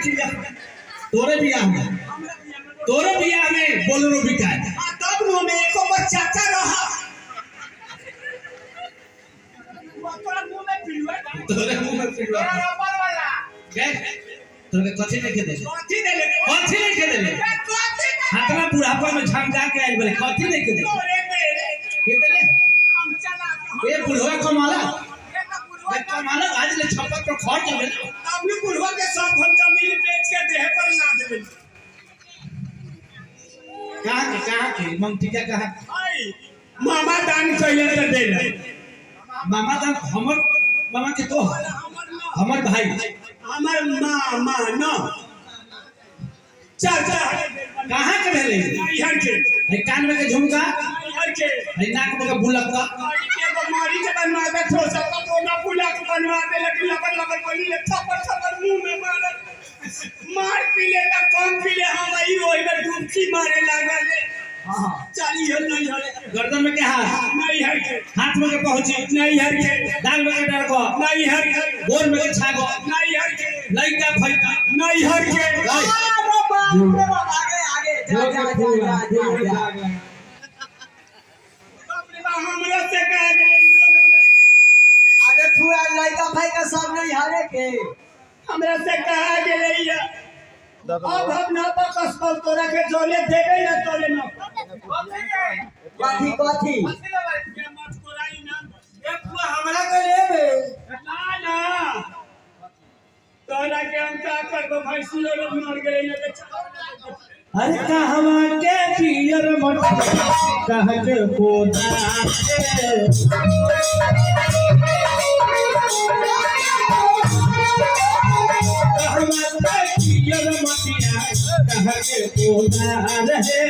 खिलिया तोरे बियाह में बोलेरो बिकाय तब नो में एको बच्चा का रहा तोरे मुंह में फिरवा रबर वाला तोरे कथि नहीं के दे हाथमा बुढ़ापा में झमझा के आइल बोले कथि नहीं के दे के दे हम चला ए बुढ़वा कमाला आज ले छप्पर पर खर्च हो गया अपनी बुढ़वा के सब हम जमीन बेच के देह पर ना देबे कहां के मंगती का कहां मामा दान कइले त दे मामा दान हमर मामा के तो हमर भाई हमर मामा न चल कहां के भेले इहर के है कान में के झुमका इहर के है नाक में के बुलक्का एगो मारी के बनवा के थो सब तो ना फुला के बनवा दे लेकिन लबर बोली ले थप्पड़ मुंह में मार पीले का कम पीले हम आई ओइ में डुबकी मारे लागल हां चली हो नहीं हरे गर्दन में के हाथ नहीं हर के हाथ में के पहुंची नहीं हर के दाल में के डर को नहीं हर के गोर में के छागो नहीं हर के लइका फइका नहीं हर के अरे बाप रे बाप आगे जा बाप रे बाप हमरा से कह गए आगे फुआ लइका भाई का सब नहीं हारे के हमरा से कहा गेलैया अब हम ना बकस पर तोरा के जोले देबे ना तोरे ना कथी मत कोराई ना ए फुआ हमरा के लेबे ना तोरा के हम का करबो भैंसियो लोग मर गेलै ना के अरे कहवा के पियर मट कह के पोदा कहवा के पियर मटिया कह के पोदा रहे